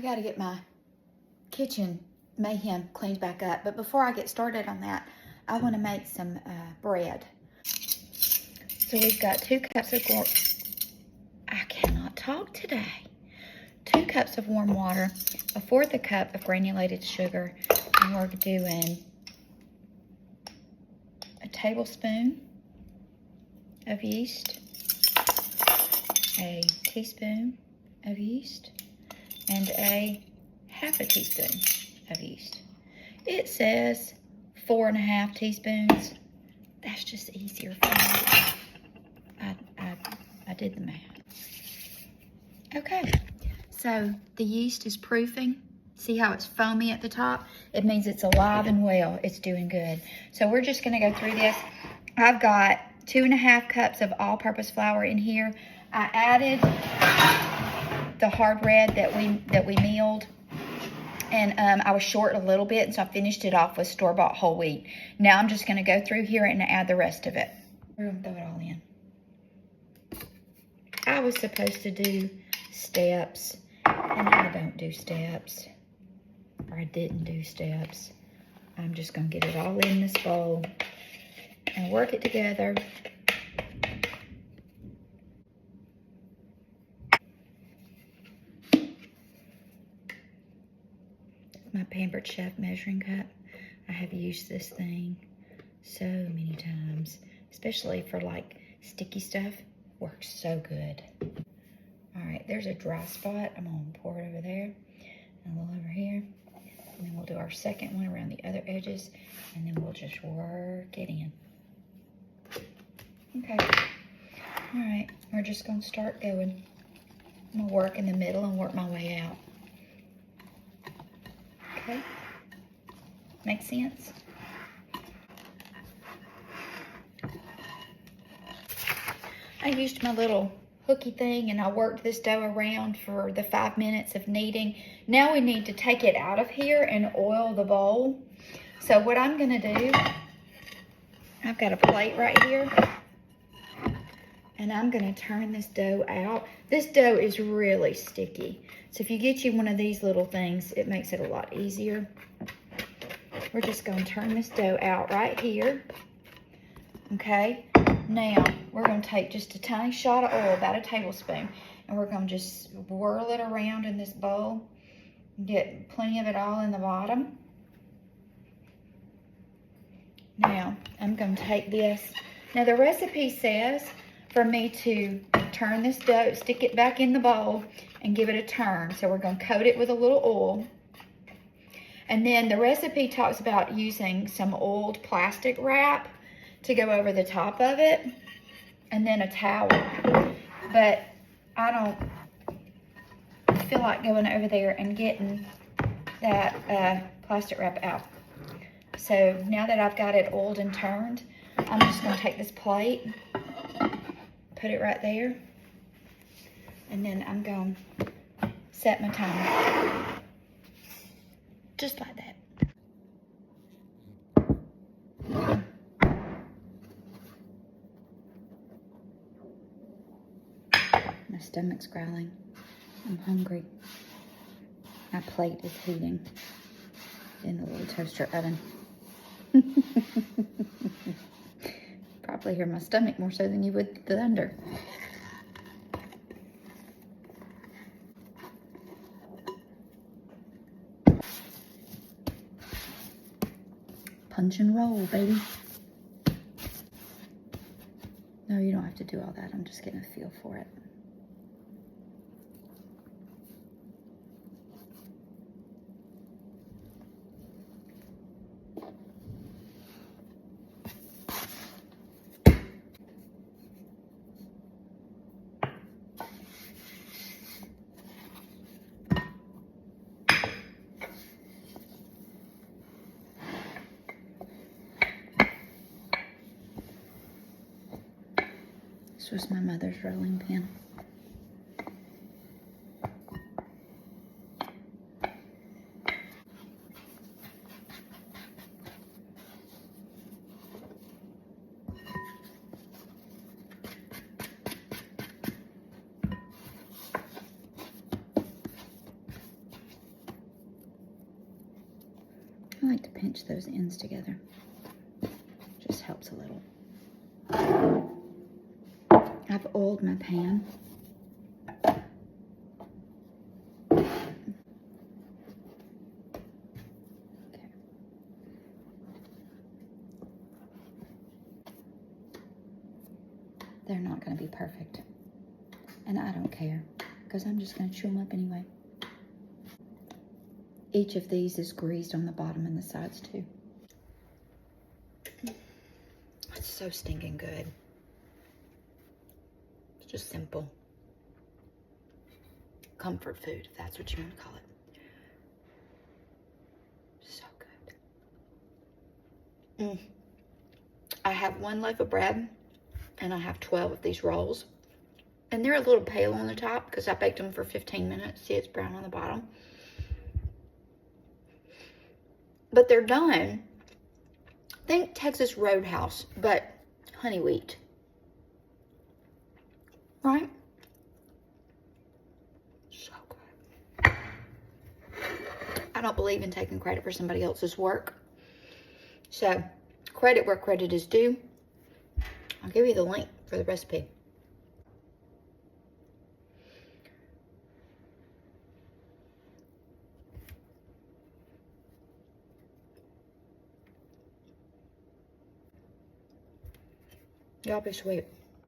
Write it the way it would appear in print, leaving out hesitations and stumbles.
got to get my kitchen mayhem cleaned back up. But before I get started on that, I want to make some bread. So we've got 2 cups of I cannot talk today. 2 cups of warm water, 1/4 cup of granulated sugar, and we're doing a tablespoon of yeast, a teaspoon of yeast, and a 1/2 teaspoon of yeast. It says 4.5 teaspoons. That's just easier for me. I did the math. Okay, so the yeast is proofing. See how it's foamy at the top? It means it's alive and well. It's doing good. So we're just gonna go through this. I've got 2.5 cups of all-purpose flour in here. I added the hard red that we milled, and I was short a little bit, and so I finished it off with store-bought whole wheat. Now I'm just gonna go through here and add the rest of it. We're gonna throw it all in. I was supposed to do steps, and I don't do steps, or I didn't do steps. I'm just gonna get it all in this bowl and work it together. My Pampered Chef measuring cup. I have used this thing so many times, especially for like sticky stuff. Works so good. All right, there's a dry spot. I'm gonna pour it over there and a little over here. And then we'll do our second one around the other edges, and then we'll just work it in. Okay, all right, we're just gonna start going. I'm gonna work in the middle and work my way out. Okay, make sense? I used my little hooky thing and I worked this dough around for the 5 minutes of kneading. Now we need to take it out of here and oil the bowl. So what I'm gonna do, I've got a plate right here, and I'm gonna turn this dough out. This dough is really sticky. So if you get you one of these little things, it makes it a lot easier. We're just gonna turn this dough out right here. Okay, now we're gonna take just a tiny shot of oil, about a tablespoon, and we're gonna just whirl it around in this bowl. Get plenty of it all in the bottom. Now, I'm gonna take this. Now the recipe says for me to turn this dough, stick it back in the bowl and give it a turn. So we're gonna coat it with a little oil. And then the recipe talks about using some oiled plastic wrap to go over the top of it, and then a towel. But I don't feel like going over there and getting that plastic wrap out. So now that I've got it oiled and turned, I'm just gonna take this plate, put it right there, and then I'm gonna set my timer. Just like that. My stomach's growling. I'm hungry. My plate is heating in the little toaster oven. Probably hear my stomach more so than you would the thunder. Punch and roll, baby. No, you don't have to do all that. I'm just getting a feel for it. This was my mother's rolling pin. I like to pinch those ends together. Just helps a little. I've oiled my pan. Okay. They're not going to be perfect. And I don't care, because I'm just going to chew them up anyway. Each of these is greased on the bottom and the sides too. It's so stinking good. It's just simple. Comfort food, if that's what you want to call it. So good. I have 1 loaf of bread, and I have 12 of these rolls. And they're a little pale on the top because I baked them for 15 minutes. See, it's brown on the bottom. But they're done. Think Texas Roadhouse, but honey wheat. Right? So good. I don't believe in taking credit for somebody else's work. So, credit where credit is due. I'll give you the link for the recipe. Y'all be sweet.